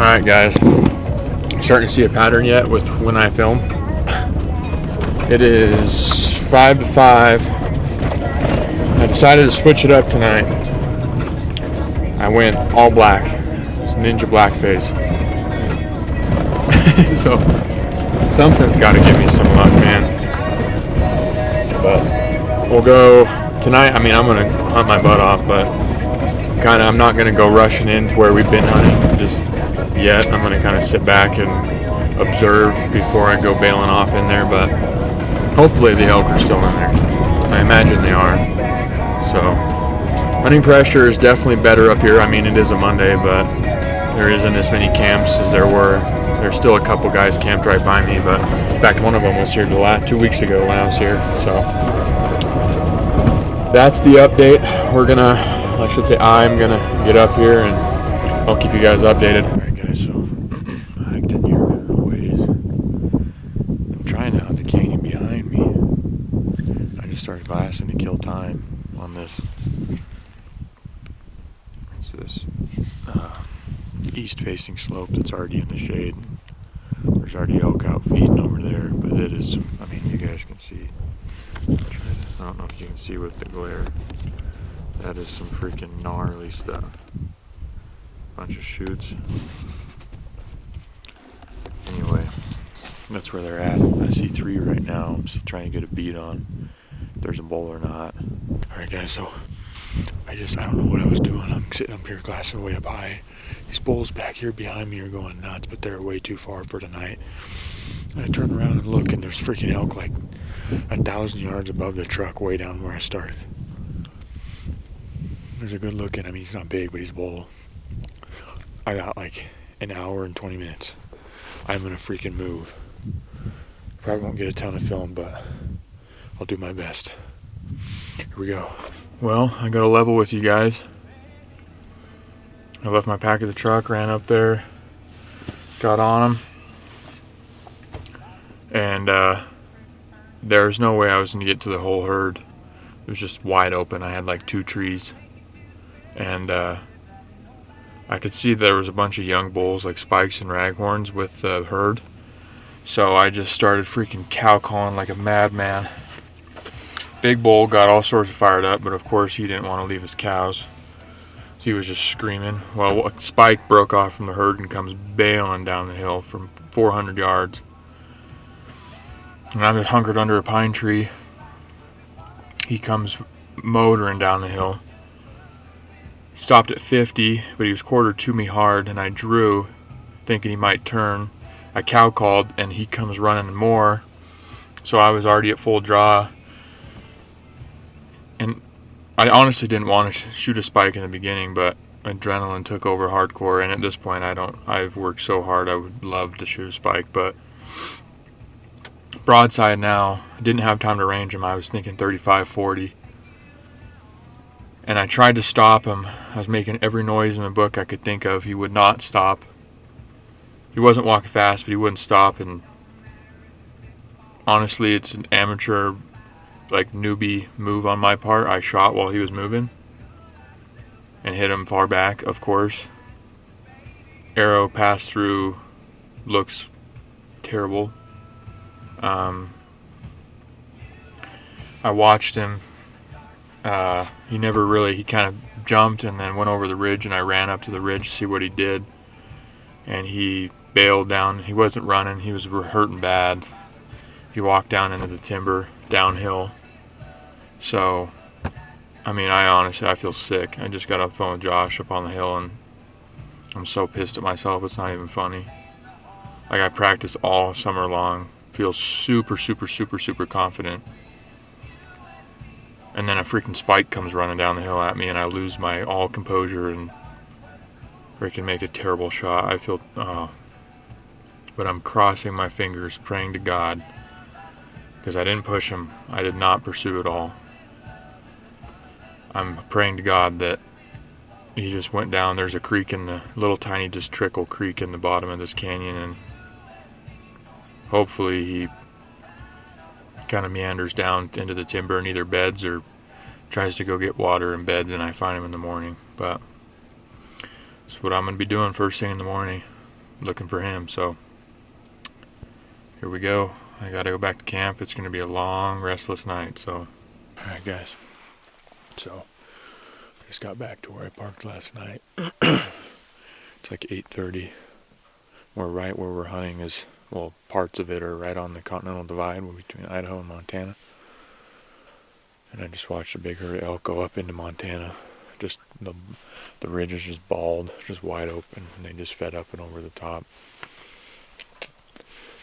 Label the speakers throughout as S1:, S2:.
S1: Alright guys, starting to see a pattern yet with when I film. It is 5 to 5. I decided to switch it up tonight. I went all black. It's ninja blackface. So something's got to give me some luck, man. But we'll go tonight. I mean, I'm going to hunt my butt off, but I'm not going to go rushing into where we've been hunting just yet. I'm going to kind of sit back and observe before I go bailing off in there, but hopefully the elk are still in there. I imagine they are. So hunting pressure is definitely better up here. I mean, it is a Monday, but there isn't as many camps as there were. There's still a couple guys camped right by me, but in fact one of them was here the last 2 weeks ago when I was here. So that's the update. I'm gonna get up here and I'll keep you guys updated. Alright guys, so I hiked in here a ways. I'm trying to hunt the canyon behind me. I just started glassing to kill time on this. It's this east facing slope that's already in the shade. There's already elk out feeding over there, but it is, I mean, you guys can see. I don't know if you can see with the glare. That is some freaking gnarly stuff. Bunch of shoots. Anyway, that's where they're at. I see 3 right now. I'm still trying to get a beat on if there's a bull or not. Alright guys, so I don't know what I was doing. I'm sitting up here glassing way up high. These bulls back here behind me are going nuts, but they're way too far for tonight. And I turn around and look, and there's freaking elk like 1,000 yards above the truck, way down where I started. There's a good looking, I mean, he's not big, but he's a bull. I got like an hour and 20 minutes. I'm gonna freaking move. Probably won't get a ton of film, but I'll do my best. Here we go. Well, I got a level with you guys. I left my pack at the truck, ran up there, got on him, and there's no way I was gonna get to the whole herd. It was just wide open. I had like 2 trees, and I could see there was a bunch of young bulls like Spikes and Raghorns with the herd. So I just started freaking cow calling like a madman. Big bull got all sorts of fired up, but of course he didn't want to leave his cows. So he was just screaming. Well, Spike broke off from the herd and comes bailing down the hill from 400 yards. And I'm just hunkered under a pine tree. He comes motoring down the hill. He stopped at 50, but he was quartered to me hard, and I drew, thinking he might turn. I cow called, and he comes running more. So I was already at full draw. And I honestly didn't want to shoot a Spike in the beginning, but adrenaline took over hardcore, and at this point I've worked so hard I would love to shoot a Spike, but broadside now, I didn't have time to range him. I was thinking 35, 40. And I tried to stop him. I was making every noise in the book I could think of. He would not stop. He wasn't walking fast, but he wouldn't stop, and honestly, it's an amateur like newbie move on my part. I shot while he was moving and hit him far back, of course. Arrow passed through, looks terrible. I watched him. He kind of jumped and then went over the ridge, and I ran up to the ridge to see what he did, and he bailed down. He wasn't running, he was hurting bad. he walked down into the timber downhill. So, I mean, I feel sick. I just got off the phone with Josh up on the hill, and I'm so pissed at myself, it's not even funny. Like, I practice all summer long, feel super, super, super, super confident. And then a freaking spike comes running down the hill at me, and I lose my all composure and freaking make a terrible shot. I feel, but I'm crossing my fingers, praying to God, because I didn't push him. I did not pursue it all. I'm praying to God that he just went down. There's a creek in the little tiny just trickle creek in the bottom of this canyon, and hopefully he kind of meanders down into the timber and either beds or tries to go get water and beds, and I find him in the morning. But that's what I'm going to be doing first thing in the morning, looking for him. So here we go. I got to go back to camp. It's going to be a long, restless night. So, alright guys. So, I just got back to where I parked last night. It's like 8:30. We're right where we're hunting is, well, parts of it are right on the Continental Divide between Idaho and Montana. And I just watched a big herd of elk go up into Montana. Just the ridge is just bald, just wide open, and they just fed up and over the top.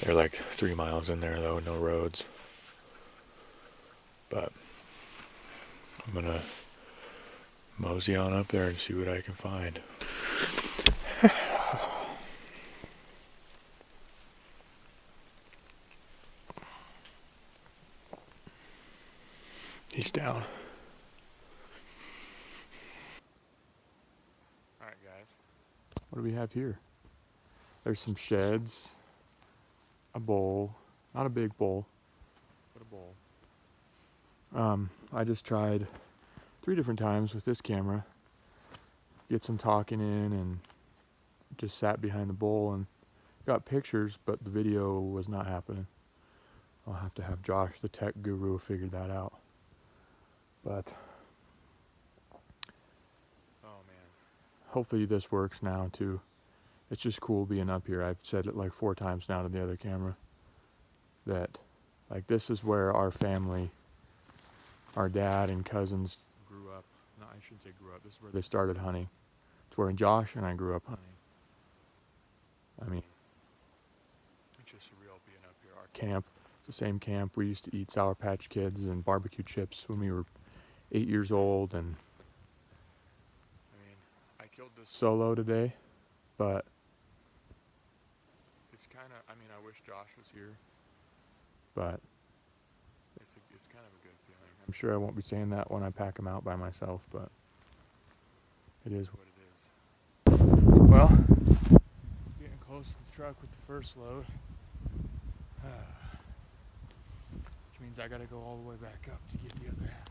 S1: They're like 3 miles in there though, no roads. But I'm gonna mosey on up there and see what I can find. He's down. Alright guys, what do we have here? There's some sheds, a bowl, not a big bowl, but a bowl. I just tried 3 different times with this camera, get some talking in, and just sat behind the bowl and got pictures, but the video was not happening. I'll have to have Josh, the tech guru, figure that out. But oh man, hopefully this works now too. It's just cool being up here. I've said it like 4 times now to the other camera that like this is where our family, our dad and cousins grew up. No, I shouldn't say grew up. This is where they started hunting. It's where Josh and I grew up hunting. I mean, it's just surreal being up here. Our camp, it's the same camp we used to eat Sour Patch Kids and barbecue chips when we were 8 years old. And I mean, I killed this solo today, but it's kind of, I mean, I wish Josh was here, but it's kind of a good feeling. I'm sure I won't be saying that when I pack him out by myself, but it is what it is. Well, getting close to the truck with the first load, which means I gotta go all the way back up to get the other half.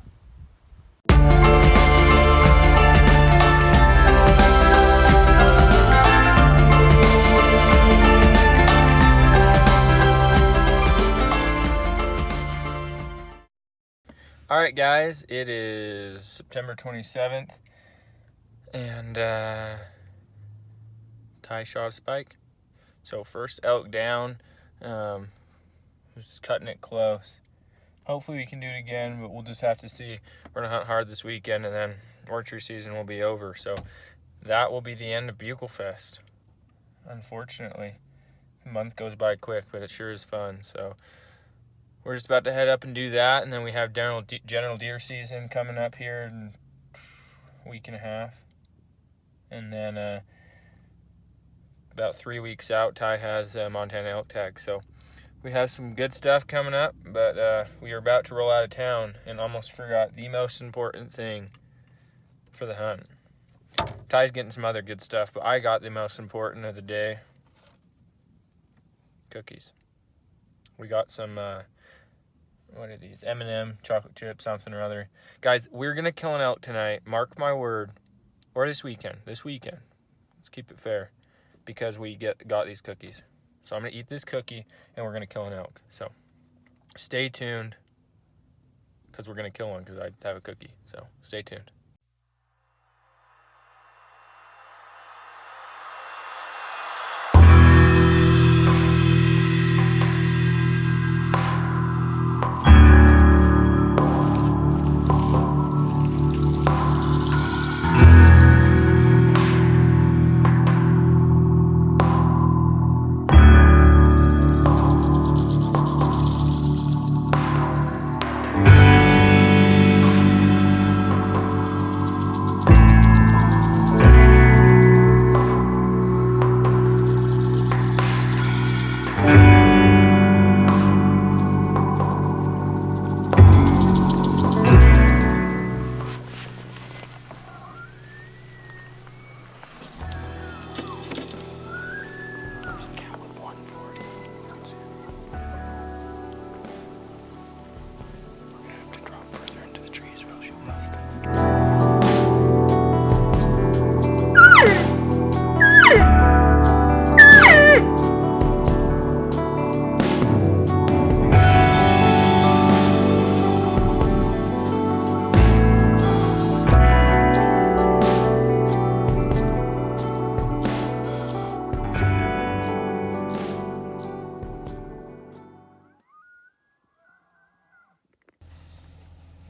S1: Alright guys, it is September 27th, and Ty shot a spike. So first elk down, just cutting it close. Hopefully we can do it again, but we'll just have to see. We're gonna hunt hard this weekend, and then archery season will be over. So that will be the end of Bugle Fest, unfortunately. The month goes by quick, but it sure is fun. So we're just about to head up and do that, and then we have general deer season coming up here in a week and a half. And then about 3 weeks out, Ty has Montana elk tag. So we have some good stuff coming up, but we are about to roll out of town and almost forgot the most important thing for the hunt. Ty's getting some other good stuff, but I got the most important of the day. Cookies. We got some what are these? M&M chocolate chip something or other. Guys, we're gonna kill an elk tonight, mark my word, or this weekend. Let's keep it fair, because we got these cookies. So I'm gonna eat this cookie and we're gonna kill an elk. So stay tuned, because we're gonna kill one, because I have a cookie. So stay tuned.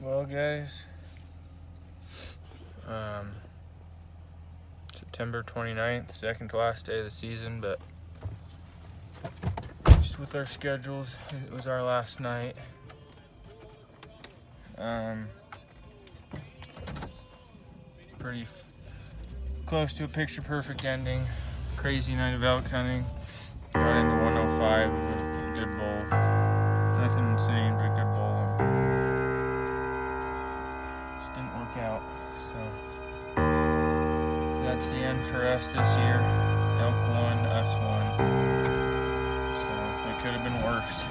S2: Well, guys, September 29th, second to last day of the season, but just with our schedules, it was our last night. Pretty close to a picture-perfect ending. Crazy night of elk hunting. Got into 105 with a good bull. Nothing insane, but a good bull. Just didn't work out. So that's the end for us this year. Elk won, us won. So it could have been worse.